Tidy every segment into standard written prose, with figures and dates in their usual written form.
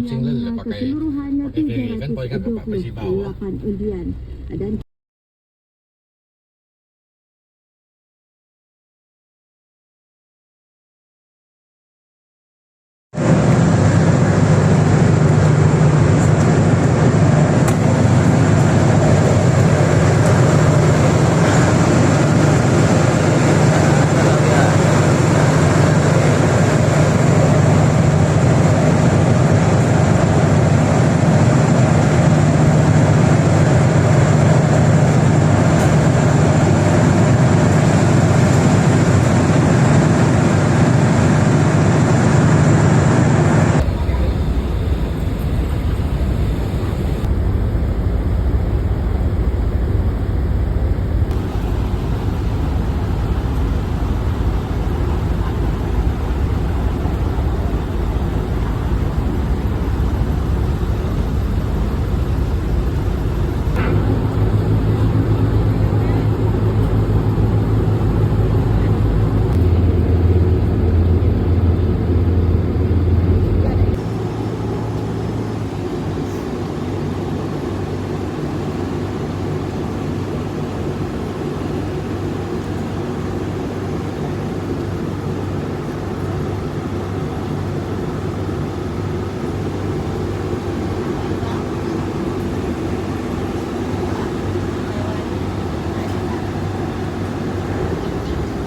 kucing lele pakai ferry kan, boy kan bapak besi bawah. Undian dan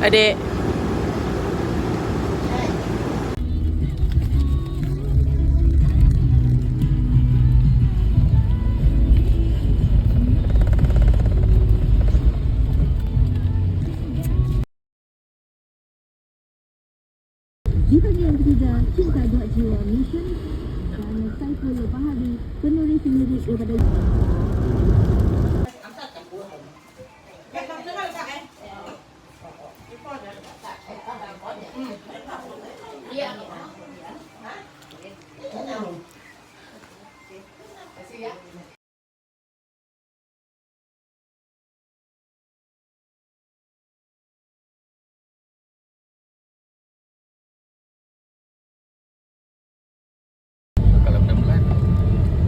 Adik. di bahagian ketiga, Cinta Dua Jiwa Mission dan Saiful Bahari, penulis lirik daripada Kalau benda live,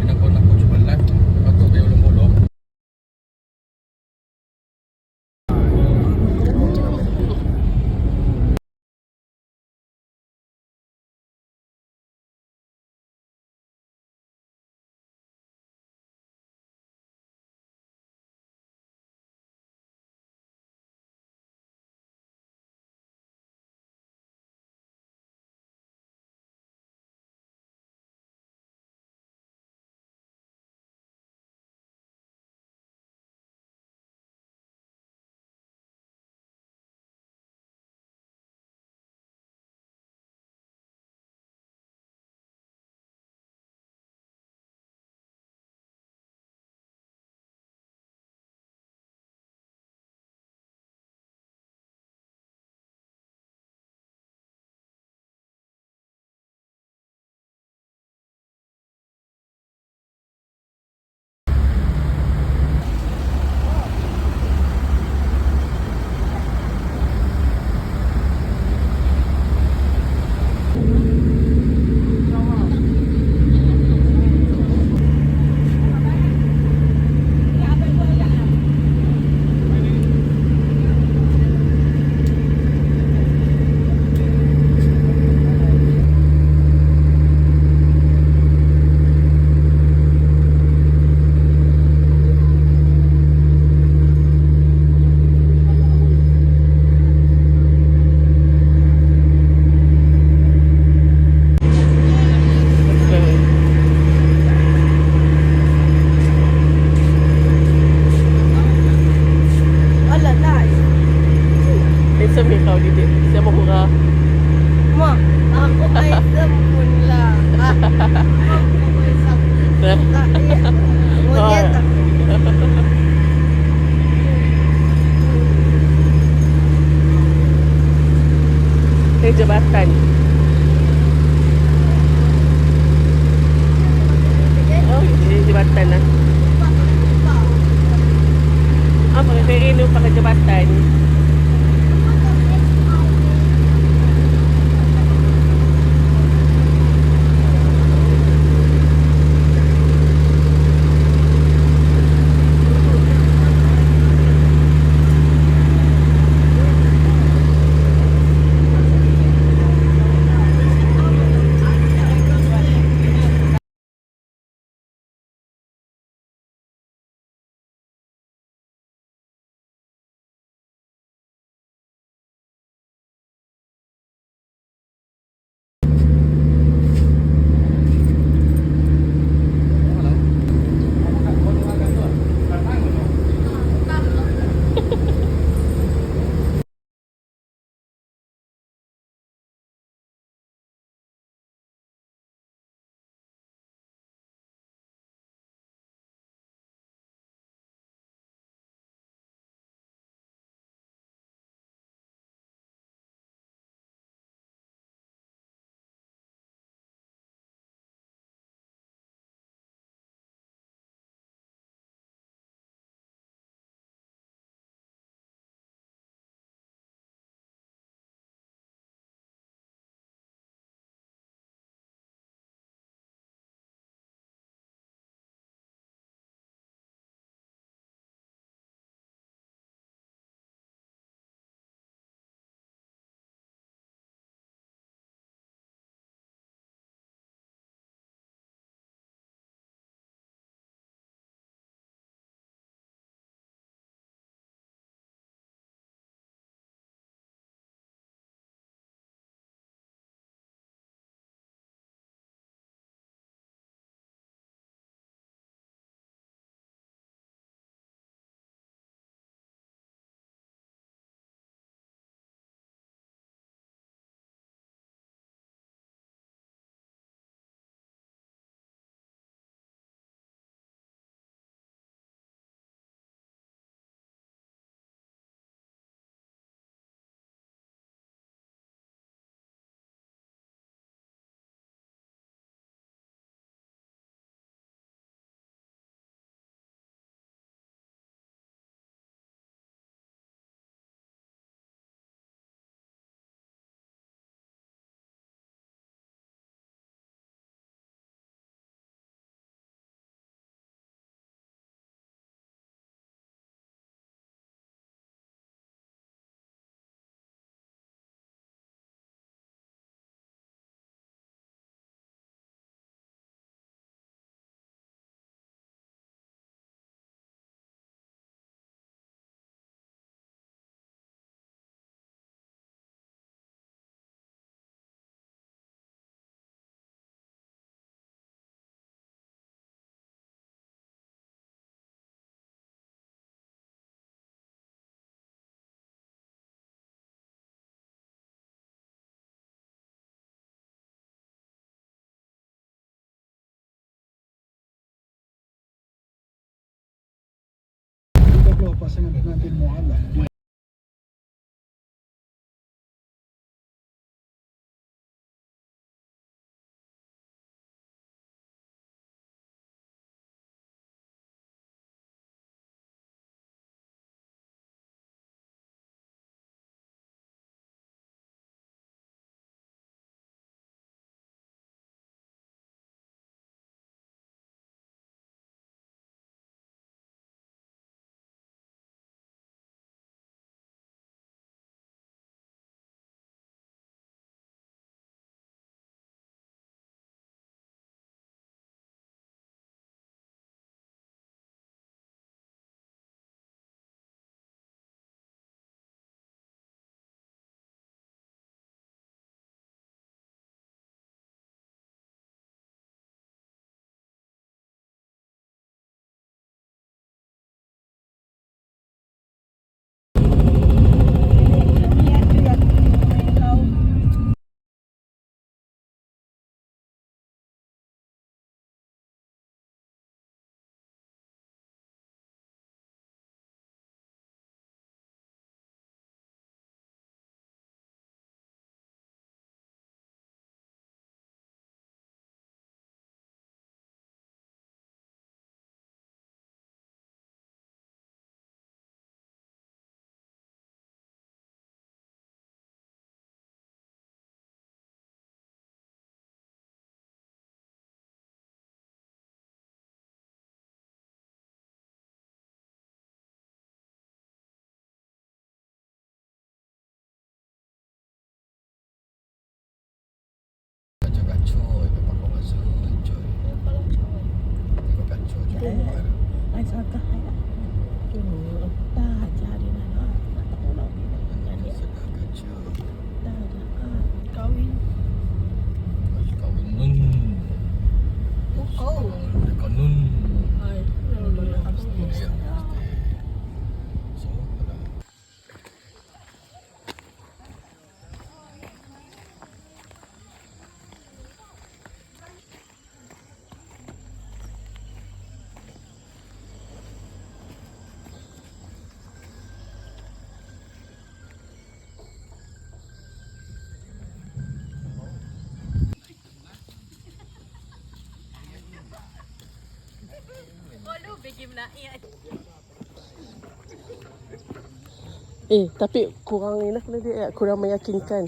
benda kau nak cuba live, lepas tu dia bolong-bolong. Sabi kau di siya mahura. Ma, ako ay sabon lang. Ako ay sabon lang. Ngunit May jabatan. Oh, may jabatan na. Ah, pakai ini pakai jabatan. Kita keluar pasangan pengantin Muhammad. Tapi kurang ni lah kalau dia kurang meyakinkan.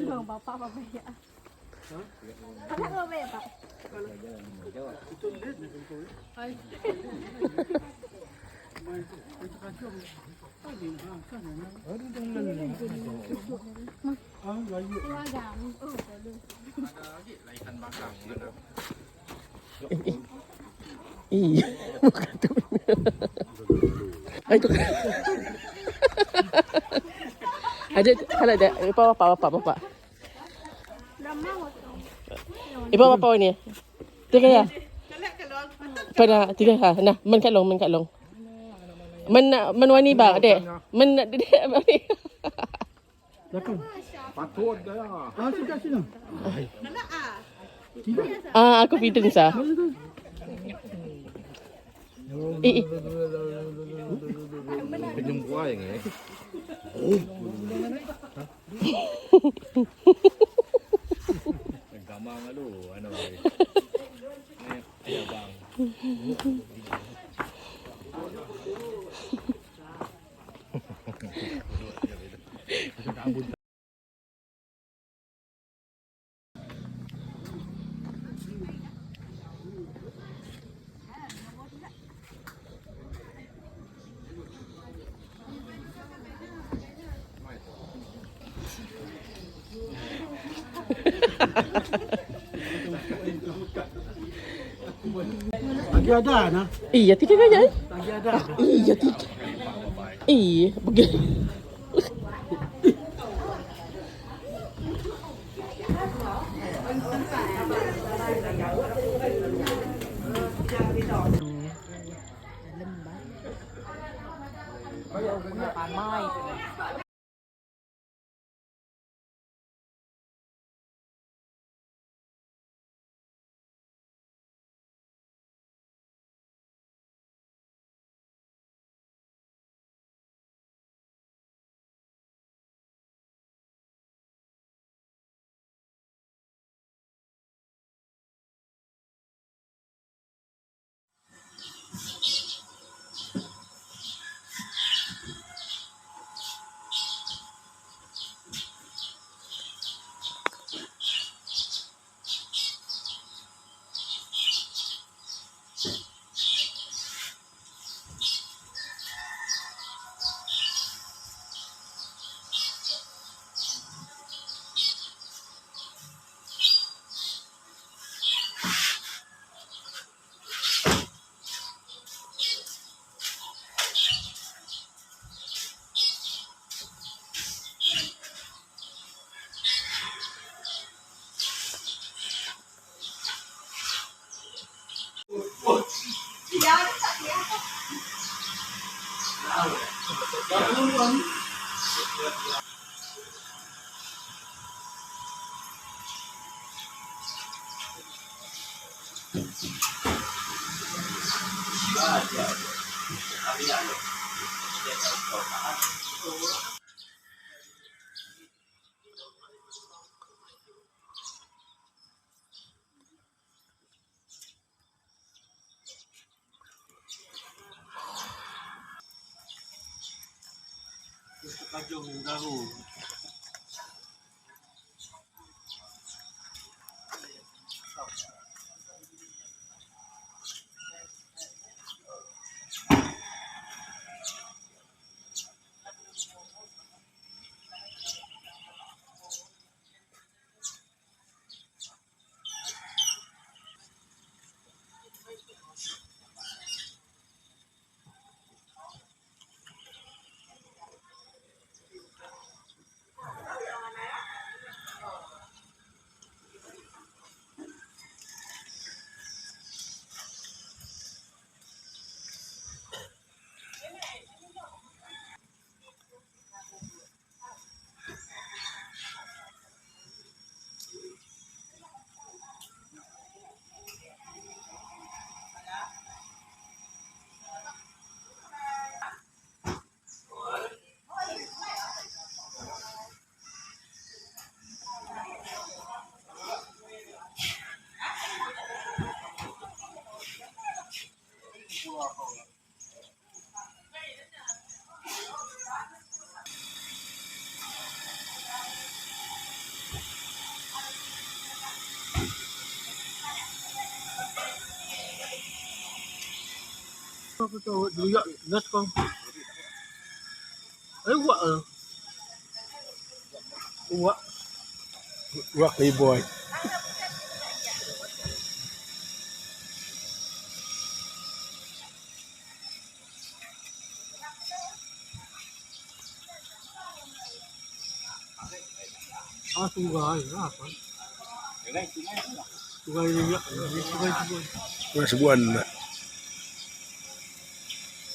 Bang, bapak apa ya? Bapak apa ya, Pak? Ikan bakang ada. Bukan tu. Itu. Ada kalau ada bapak. Ibu apa ni? Tiga ya. Pada tiga ha. Nah, men kat long. Men wani bang dek. Men dek ni. Lakon. Patut dah. Sudah sini. Aku feeding sah. Penyum kuah yang ni. Gamang lu, ano ba? Ya bang. Lagi ada nah. Iya, tiga kaya. Lagi ada. Iya, tiga. Iya, begini. Apa tu? Dia gas kau. Buat ah. Buat. Rocky boy. Sungai apa? Sungai minyak, sungai Cibuan. Sungai Cibuan.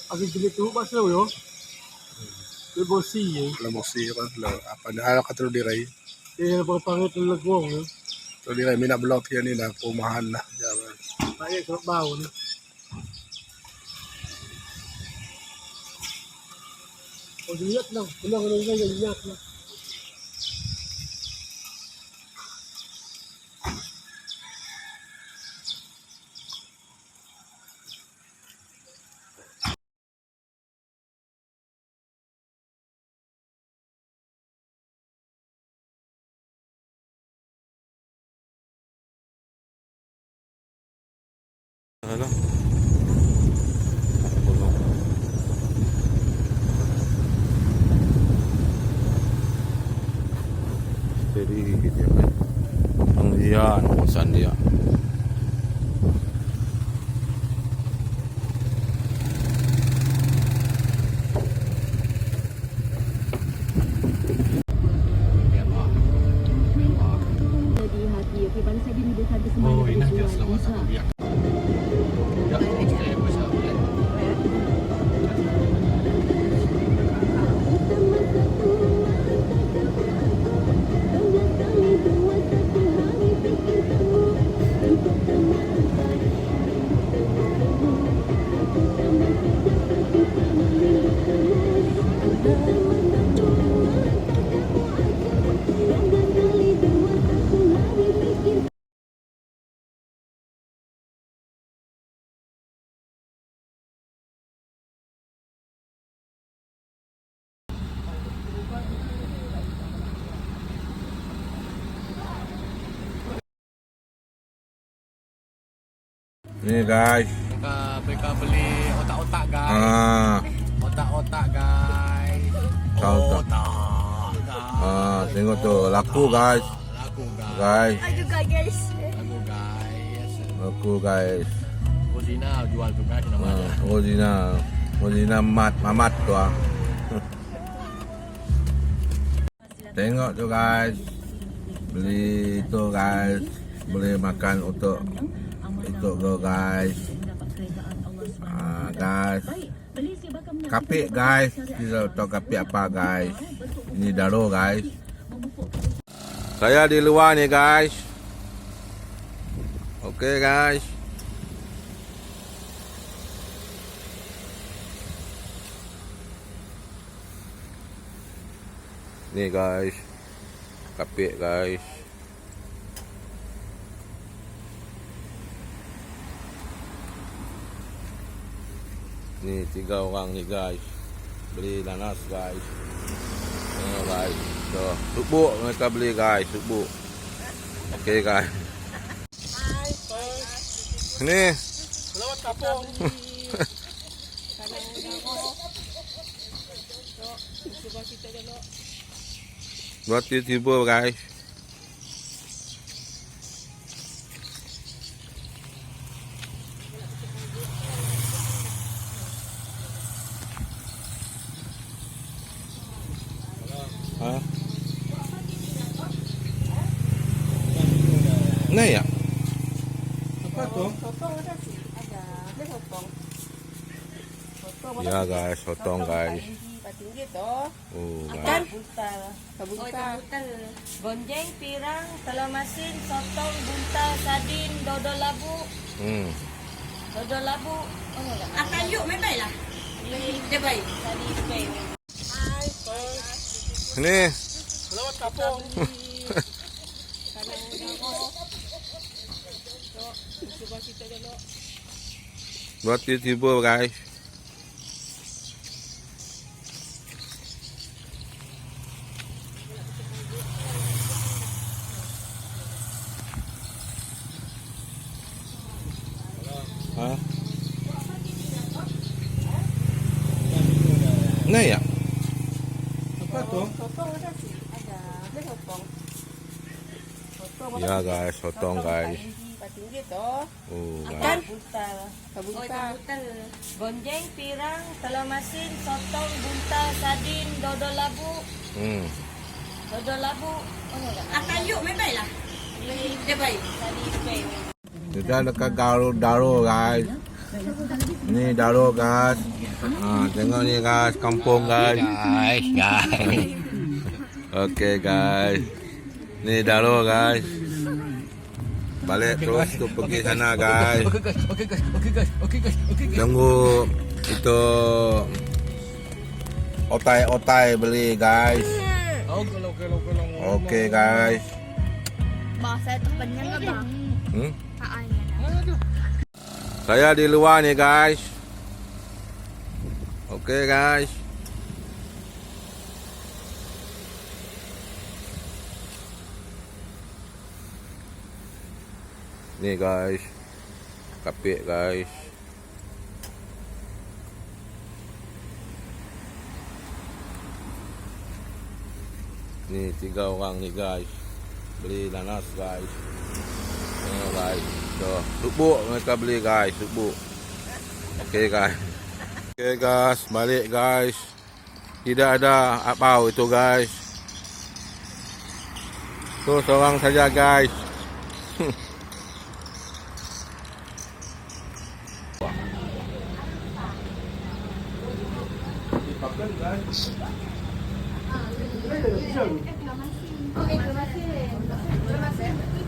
Aku jenis tu pasal yo. Dia bosi je. Lamosi apa ada kata lu dirai. Dia berpanggil tu legong yo. Tu dirai mina blok ya ni dah perumahan lah jalan. Baik kalau bau ni. Oh lihat lah, pulang dengan lihat lah. Ano? Jadi gitu ya. Ang diyan, saan dia? Jadi hati, okey, bala saya dimudahkan kesemuanya. Oh, ini dia selamat satu biak. Ya, saya besar ya. Ni guys. Mereka beli otak-otak guys. Otak-otak guys. Otak. Otak. Tengok tu laku guys. Laku Guys, guys. Juga guys. Laku guys. laku guys. Rosina jual tu guys namanya. Rosina mamat tu ah. Tengok tu guys. Beli tu guys. Boleh makan untuk go guys. Guys. Kapik guys. Kita tahu kapik apa guys. Ini daro guys. Saya di luar ni guys. Okey guys. Ni guys. Kapik guys. Ni 3 orang ni guys. Beli nanas guys. Tengok guys. So, subuk mereka beli guys, subuk. Okey guys. Ni. Lewat kapung. Buat tiba-tiba guys. Ha? Nah ya. Apa tu? Ya guys, sotong guys. Oh guys. Buntal. Gonjeng, pirang, telur masin, sotong, buntal, sardin, dodol labu. Dodol labu. Akan yuk main baik lah. Dia baik. Sardin spray. Ni. Lewat kapung. buat YouTuber guys. Hah? Nah ya. Apa tu? Ya guys, sotong guys. Tinggi toh. Oh guys. Ikan buntal. Ikan buntal. Gonjeng, pirang, telur masin, sotong, buntal, sardin, dodol labu. Dodol labu. Oh enggak. Akan yuk mai bai lah. Dia bai. Tadi pain. Kita dekat Daro guys. Ni Daro guys. Tengok ni guys, kampung guys. Okay guys. Ni Daro guys. Balik terus tu pergi sana guys. Tunggu itu otai beli guys. Okay guys. Bang, saya terpenyang ke bang? Saya di luar nih guys. Okay guys. Nih guys. Kapit guys. Nih 3 orang nih guys. Beli nanas guys. Guys. So, subuk mereka beli guys, subuk. Okay guys. Okay guys, balik guys. Tidak ada apau itu guys. So, seorang saja guys.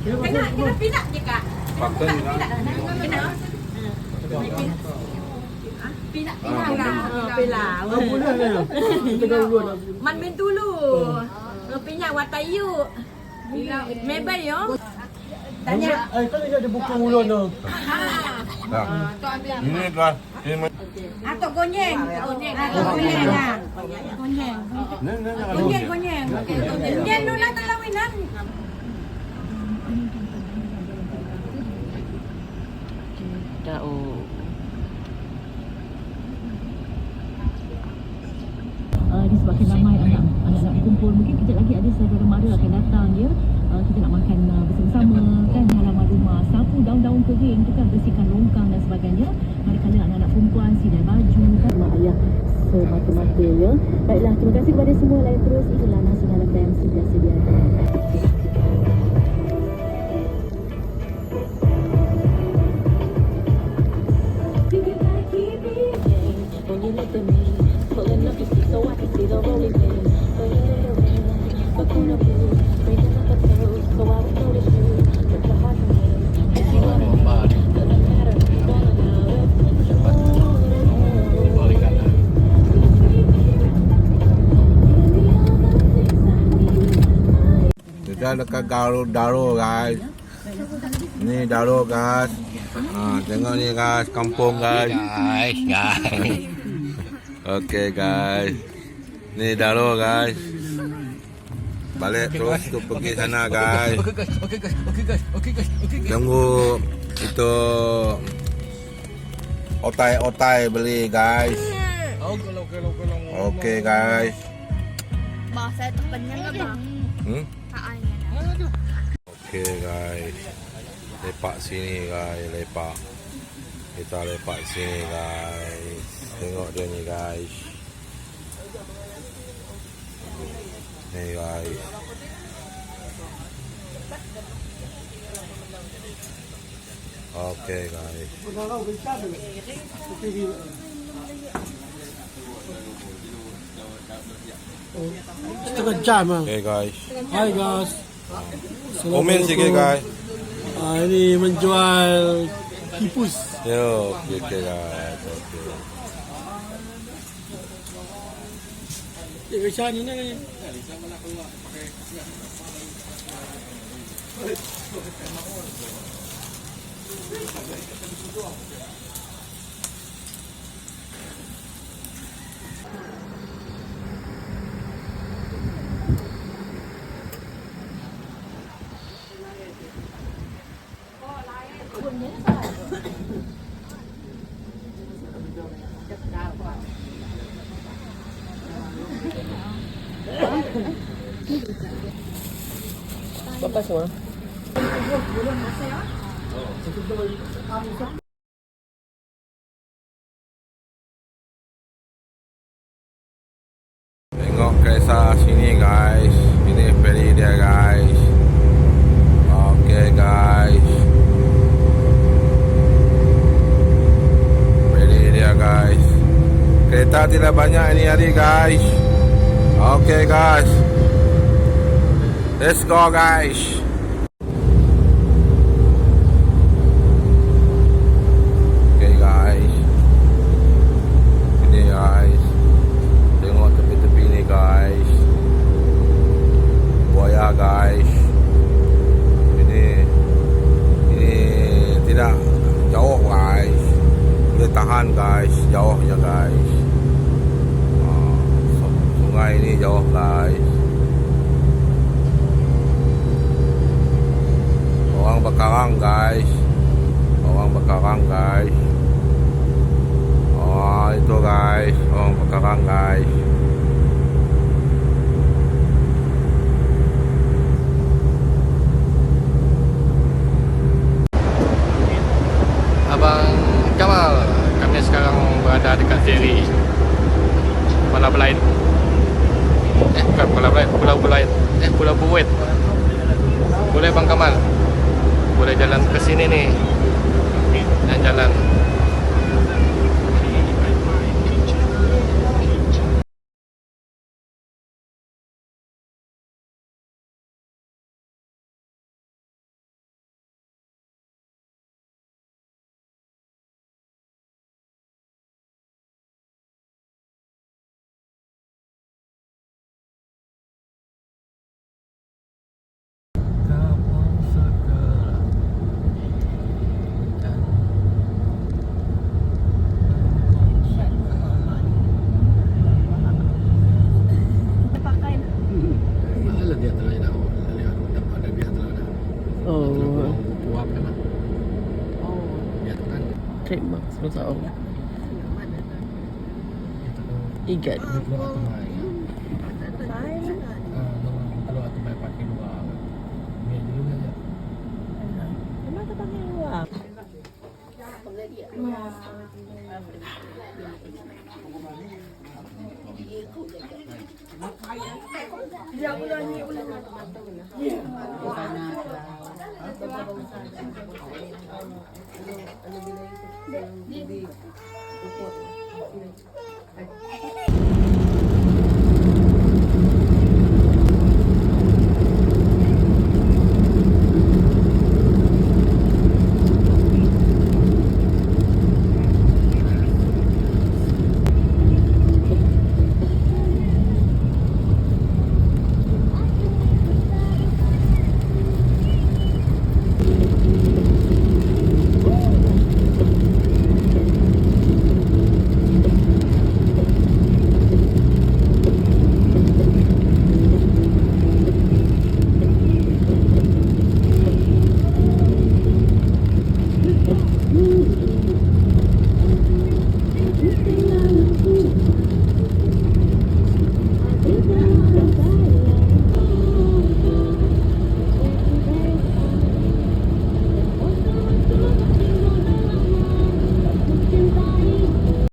Kena pinak je kak. Pakai Pinak kak. Pila. Boleh ni. Kita dulu nak. Man ben dulu. Pinak watayu. Mebay yo. Tanya. Kan ada buku mulut tu. ini guys. Atok gonyeng. Gonyeng ah. Gonyeng. Gonyeng. Gonyeng nu nak telawinan. Jauh. Disebabkan ramai anak-anak berkumpul, mungkin kejap lagi ada saudara mara akan datang ya. Kita nak makan bersama-sama kan, halaman rumah, sapu daun-daun kering tu kan, bersihkan longkang dan sebagainya. Manakala anak-anak perempuan sidai baju kan, mak ayah semata-mata ya. Baiklah, terima kasih kepada semua, layan terus iklan Nasional FM sudah sedia ada. Kita dekat Daro guys. Ni Daro guys. Tengok ni guys, kampung guys. Okay guys. Ni Daro guys. Balik terus tu pergi sana guys. Tunggu itu otai beli guys. Okay guys. Bang, saya terpenyang ke bang? Okay guys. Lepak sini guys, lepak. Kita lepak sini guys. Tengok dia ni guys. Ni guys. Okay guys. Setengah jam ah. Okay guys. Hai guys. Komen sikit guys. Ini menjual kipus. Yo, okay guys. Okay. Macam mana ni? Bapa semua. Tengok kisah sini guys. Ini ferry dia guys. Okay guys. Ferry dia guys. Kereta tidak banyak ini hari guys. Okay guys. Let's go guys. Okay guys. Ini guys. Tengok tepi-tepi ni guys. Buaya guys. Ini tidak jauh guys. Boleh tahan guys. Jauh je guys. Sungai ini jauh guys. Orang berkarang guys. Orang berkarang guys. Oh itu guys. Orang berkarang guys. Abang Kamal, kami sekarang berada dekat feri Pulau Belaid. Bukan Pulau Belaid, Pulau Belaid. Pulau Buit. Boleh Bang Kamal? Boleh jalan ke sini nih. Dan jalan. Oh. Trademark sebesar ikan.